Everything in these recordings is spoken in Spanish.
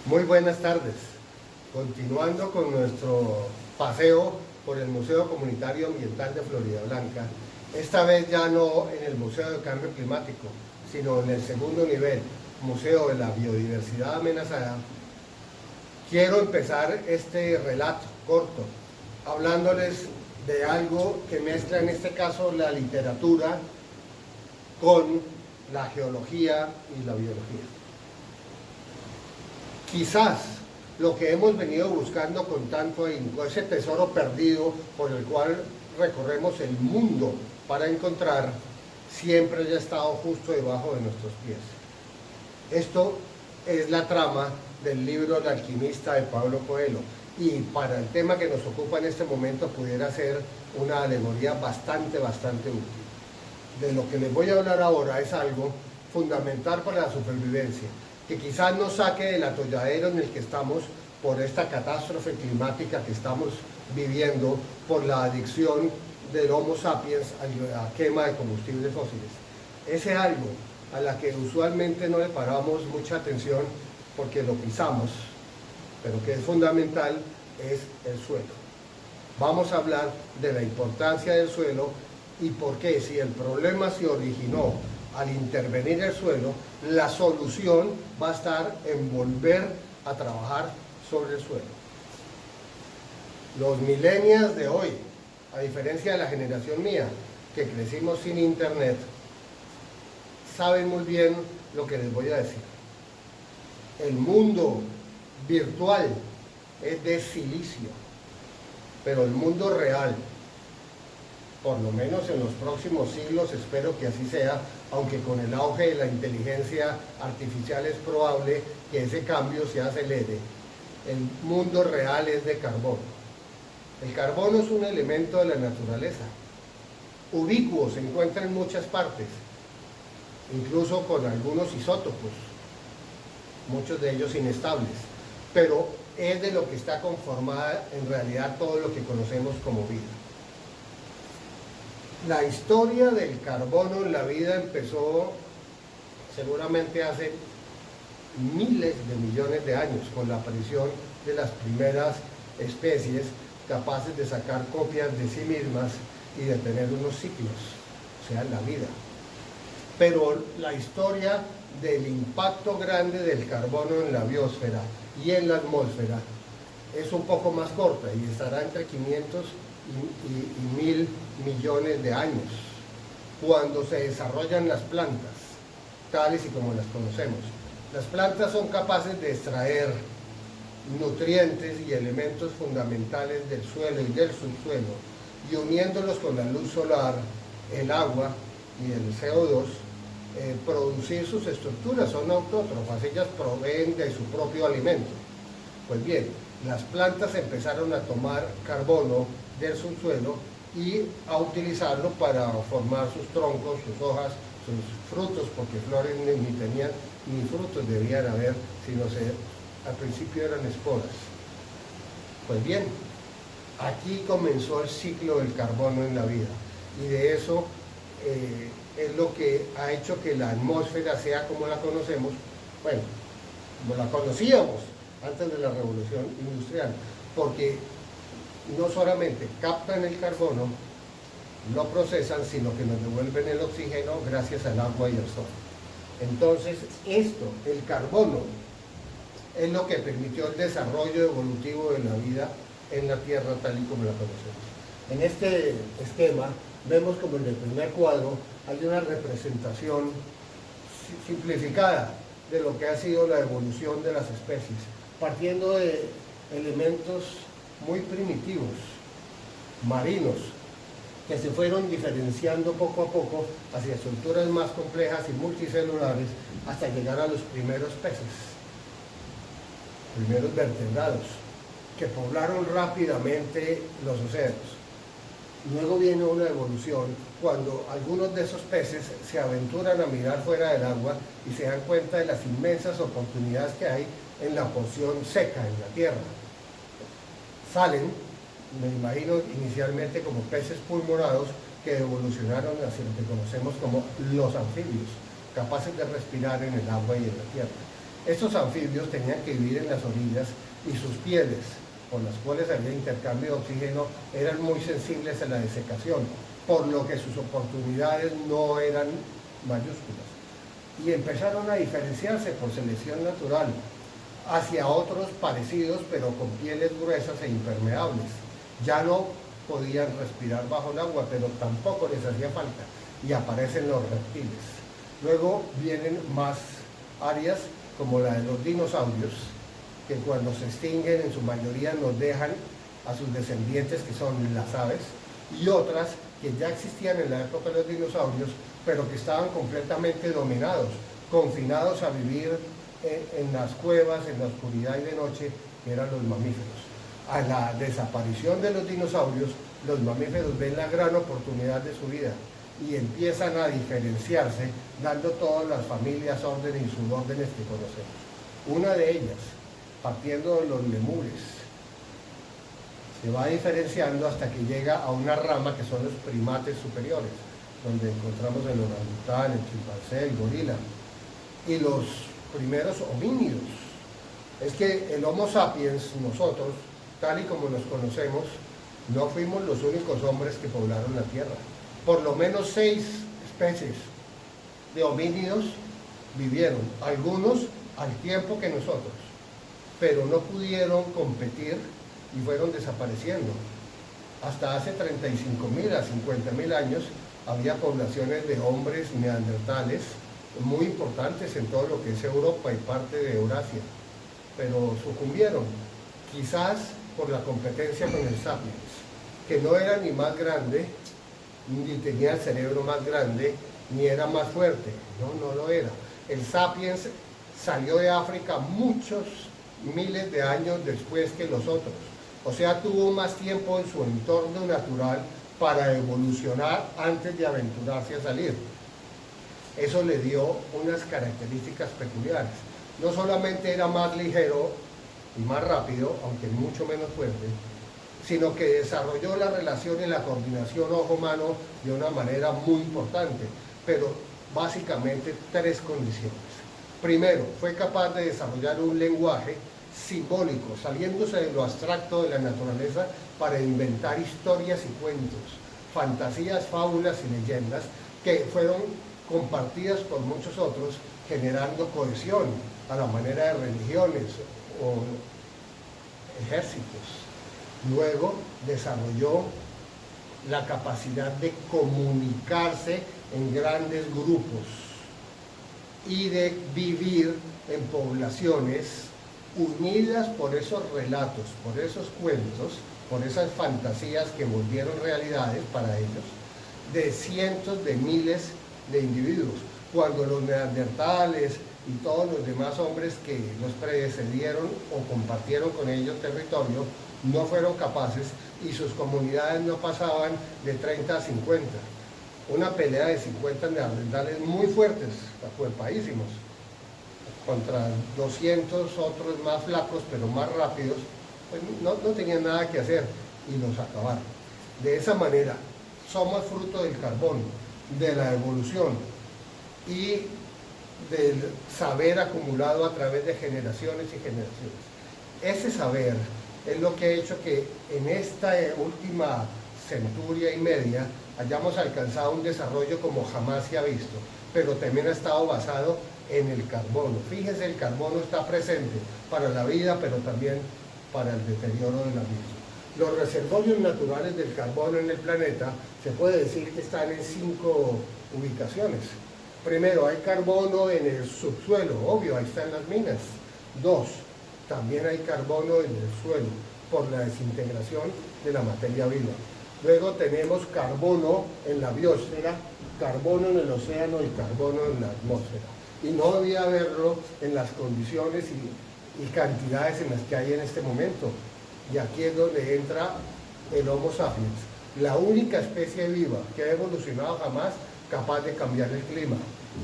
Muy buenas tardes. Continuando con nuestro paseo por el Museo Comunitario Ambiental de Floridablanca, esta vez ya no en el Museo de Cambio Climático, sino en el segundo nivel, Museo de la Biodiversidad Amenazada, quiero empezar este relato corto hablándoles de algo que mezcla en este caso la literatura con la geología y la biología. Quizás lo que hemos venido buscando con tanto ahínco, ese tesoro perdido por el cual recorremos el mundo para encontrar, siempre haya estado justo debajo de nuestros pies. Esto es la trama del libro El alquimista de Pablo Coelho, y para el tema que nos ocupa en este momento pudiera ser una alegoría bastante útil. De lo que les voy a hablar ahora es algo fundamental para la supervivencia, que quizás nos saque del atolladero en el que estamos por esta catástrofe climática que estamos viviendo por la adicción del Homo sapiens a la quema de combustibles fósiles. Ese algo a la que usualmente no le paramos mucha atención porque lo pisamos, pero que es fundamental, es el suelo. Vamos a hablar de la importancia del suelo y por qué, si el problema se originó al intervenir el suelo, la solución va a estar en volver a trabajar sobre el suelo. Los millennials de hoy, a diferencia de la generación mía, que crecimos sin internet, saben muy bien lo que les voy a decir. El mundo virtual es de silicio, pero el mundo real, por lo menos en los próximos siglos, espero que así sea, aunque con el auge de la inteligencia artificial es probable que ese cambio se acelere. El mundo real es de carbono. El carbono es un elemento de la naturaleza, ubicuo, se encuentra en muchas partes, incluso con algunos isótopos, muchos de ellos inestables, pero es de lo que está conformada en realidad todo lo que conocemos como vida. La historia del carbono en la vida empezó seguramente hace miles de millones de años, con la aparición de las primeras especies capaces de sacar copias de sí mismas y de tener unos ciclos, o sea, la vida. Pero la historia del impacto grande del carbono en la biosfera y en la atmósfera es un poco más corta y estará entre 500 y 1000 millones de años, cuando se desarrollan las plantas, tales y como las conocemos. Las plantas son capaces de extraer nutrientes y elementos fundamentales del suelo y del subsuelo, y uniéndolos con la luz solar, el agua y el CO2, producir sus estructuras. Son autótrofas, ellas proveen de su propio alimento. Pues bien, las plantas empezaron a tomar carbono del subsuelo y a utilizarlo para formar sus troncos, sus hojas, sus frutos, porque flores ni tenían ni frutos debían haber, sino al principio eran esporas. Pues bien, aquí comenzó el ciclo del carbono en la vida, y de eso es lo que ha hecho que la atmósfera sea como la conocemos, bueno, como la conocíamos antes de la revolución industrial, porque no solamente captan el carbono, lo procesan, sino que nos devuelven el oxígeno gracias al agua y al sol. Entonces, esto, el carbono, es lo que permitió el desarrollo evolutivo de la vida en la Tierra tal y como la conocemos. En este esquema, vemos como en el primer cuadro hay una representación simplificada de lo que ha sido la evolución de las especies, partiendo de elementos muy primitivos, marinos, que se fueron diferenciando poco a poco hacia estructuras más complejas y multicelulares hasta llegar a los primeros peces, primeros vertebrados, que poblaron rápidamente los océanos. Luego viene una evolución cuando algunos de esos peces se aventuran a mirar fuera del agua y se dan cuenta de las inmensas oportunidades que hay en la porción seca, en la tierra. Salen, me imagino, inicialmente como peces pulmonados que evolucionaron hacia lo que conocemos como los anfibios, capaces de respirar en el agua y en la tierra. Estos anfibios tenían que vivir en las orillas y sus pieles, con las cuales había intercambio de oxígeno, eran muy sensibles a la desecación, por lo que sus oportunidades no eran mayúsculas. Y empezaron a diferenciarse por selección natural hacia otros parecidos, pero con pieles gruesas e impermeables. Ya no podían respirar bajo el agua, pero tampoco les hacía falta, y aparecen los reptiles. Luego vienen más áreas como la de los dinosaurios, que cuando se extinguen en su mayoría nos dejan a sus descendientes, que son las aves, y otras que ya existían en la época de los dinosaurios, pero que estaban completamente dominados, confinados a vivir en las cuevas, en la oscuridad y de noche, que eran los mamíferos. A la desaparición de los dinosaurios, los mamíferos ven la gran oportunidad de su vida y empiezan a diferenciarse, dando todas las familias, órdenes y subórdenes que conocemos. Una de ellas, partiendo de los lemures, se va diferenciando hasta que llega a una rama que son los primates superiores, donde encontramos el orangután, el chimpancé, el gorila, y los primeros homínidos. Es que el Homo sapiens, nosotros, tal y como nos conocemos, no fuimos los únicos hombres que poblaron la Tierra. Por lo menos 6 especies de homínidos vivieron, algunos al tiempo que nosotros, pero no pudieron competir y fueron desapareciendo. Hasta hace 35.000 a 50.000 años había poblaciones de hombres neandertales muy importantes en todo lo que es Europa y parte de Eurasia, pero sucumbieron, quizás por la competencia con el sapiens, que no era ni más grande, ni tenía el cerebro más grande, ni era más fuerte, no lo era. El sapiens salió de África muchos miles de años después que los otros, o sea, tuvo más tiempo en su entorno natural para evolucionar antes de aventurarse a salir. Eso le dio unas características peculiares. No solamente era más ligero y más rápido, aunque mucho menos fuerte, sino que desarrolló la relación y la coordinación ojo-mano de una manera muy importante, pero básicamente 3 condiciones. Primero, fue capaz de desarrollar un lenguaje simbólico, saliéndose de lo abstracto de la naturaleza para inventar historias y cuentos, fantasías, fábulas y leyendas que fueron compartidas por muchos otros, generando cohesión a la manera de religiones o ejércitos. Luego desarrolló la capacidad de comunicarse en grandes grupos y de vivir en poblaciones unidas por esos relatos, por esos cuentos, por esas fantasías que volvieron realidades para ellos, de cientos de miles de individuos, cuando los neandertales y todos los demás hombres que los precedieron o compartieron con ellos territorio no fueron capaces y sus comunidades no pasaban de 30 a 50. Una pelea de 50 neandertales muy fuertes, acuerpadísimos, contra 200 otros más flacos pero más rápidos, pues no tenían nada que hacer y los acabaron. De esa manera, somos fruto del carbón, de la evolución y del saber acumulado a través de generaciones y generaciones. Ese saber es lo que ha hecho que en esta última centuria y media hayamos alcanzado un desarrollo como jamás se ha visto, pero también ha estado basado en el carbono. Fíjense, el carbono está presente para la vida, pero también para el deterioro de la misma. Los reservorios naturales del carbono en el planeta se puede decir que están en 5 ubicaciones. Primero, hay carbono en el subsuelo, obvio, ahí están las minas. 2, también hay carbono en el suelo, por la desintegración de la materia viva. Luego tenemos carbono en la biosfera, carbono en el océano y carbono en la atmósfera. Y no debía haberlo en las condiciones y cantidades en las que hay en este momento. Y aquí es donde entra el Homo sapiens, la única especie viva que ha evolucionado jamás capaz de cambiar el clima.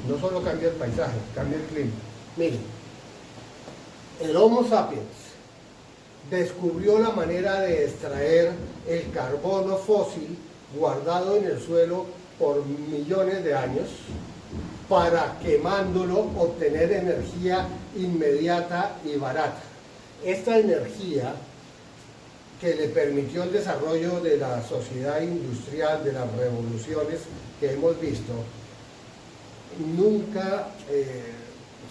No solo cambia el paisaje, cambia el clima. Miren, el Homo sapiens descubrió la manera de extraer el carbono fósil guardado en el suelo por millones de años para quemándolo obtener energía inmediata y barata. Esta energía que le permitió el desarrollo de la sociedad industrial, de las revoluciones que hemos visto, nunca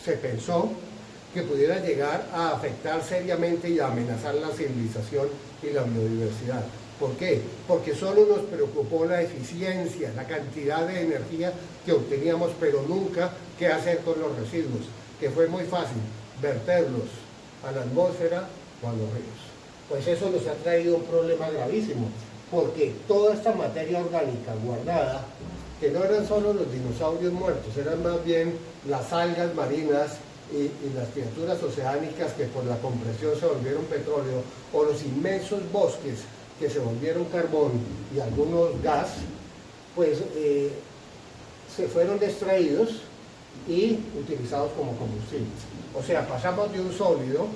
se pensó que pudiera llegar a afectar seriamente y a amenazar la civilización y la biodiversidad. ¿Por qué? Porque solo nos preocupó la eficiencia, la cantidad de energía que obteníamos, pero nunca qué hacer con los residuos, que fue muy fácil verterlos a la atmósfera o a los ríos. Pues eso nos ha traído un problema gravísimo, porque toda esta materia orgánica guardada, que no eran solo los dinosaurios muertos, eran más bien las algas marinas y las criaturas oceánicas que por la compresión se volvieron petróleo, o los inmensos bosques que se volvieron carbón y algunos gas, pues se fueron extraídos y utilizados como combustibles. O sea, pasamos de un sólido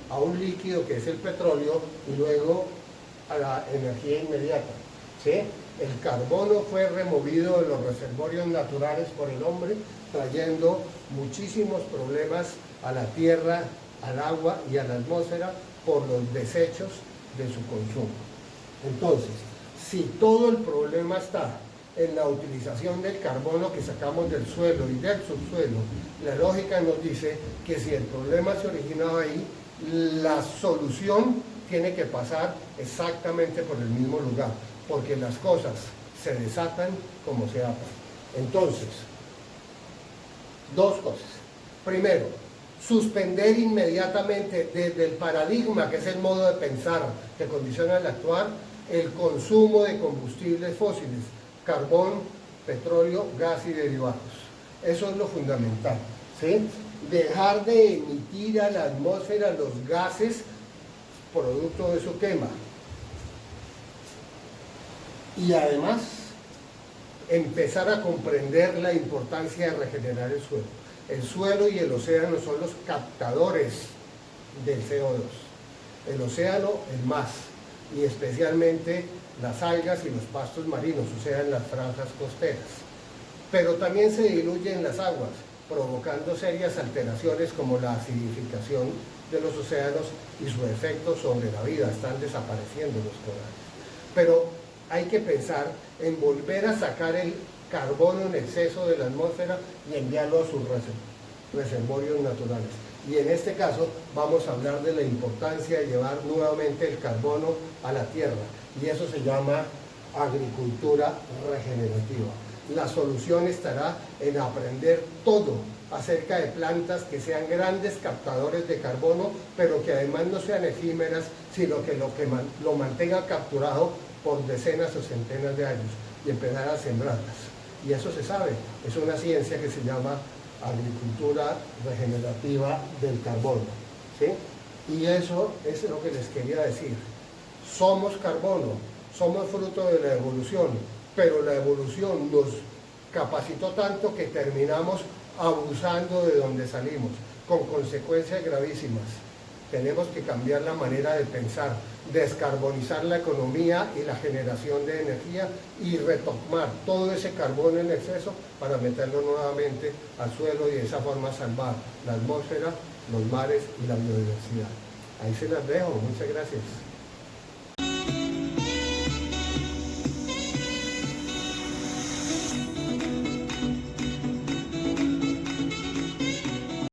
a un líquido que es el petróleo y luego a la energía inmediata, ¿sí? El carbono fue removido de los reservorios naturales por el hombre, trayendo muchísimos problemas a la tierra, al agua y a la atmósfera por los desechos de su consumo. Entonces, si todo el problema está en la utilización del carbono que sacamos del suelo y del subsuelo, la lógica nos dice que si el problema se originaba ahí, la solución tiene que pasar exactamente por el mismo lugar, porque las cosas se desatan como se atan. Entonces, dos cosas. Primero, suspender inmediatamente desde el paradigma, que es el modo de pensar que condiciona el actuar, el consumo de combustibles fósiles, carbón, petróleo, gas y derivados. Eso es lo fundamental, ¿sí? Dejar de emitir a la atmósfera los gases producto de su quema. Y además, empezar a comprender la importancia de regenerar el suelo. El suelo y el océano son los captadores del CO2. El océano, el más, y especialmente las algas y los pastos marinos, o sea, en las franjas costeras. Pero también se diluye en las aguas, provocando serias alteraciones como la acidificación de los océanos y su efecto sobre la vida. Están desapareciendo los corales. Pero hay que pensar en volver a sacar el carbono en exceso de la atmósfera y enviarlo a sus reservorios naturales. Y en este caso vamos a hablar de la importancia de llevar nuevamente el carbono a la tierra, y eso se llama agricultura regenerativa. La solución estará en aprender todo acerca de plantas que sean grandes captadores de carbono, pero que además no sean efímeras, sino que lo mantengan capturado por decenas o centenas de años, y empezar a sembrarlas. Y eso se sabe, es una ciencia que se llama agricultura regenerativa del carbono, ¿sí? Y eso es lo que les quería decir. Somos carbono, somos fruto de la evolución, pero la evolución nos capacitó tanto que terminamos abusando de donde salimos, con consecuencias gravísimas. Tenemos que cambiar la manera de pensar, descarbonizar la economía y la generación de energía y retomar todo ese carbono en exceso para meterlo nuevamente al suelo y de esa forma salvar la atmósfera, los mares y la biodiversidad. Ahí se las dejo. Muchas gracias.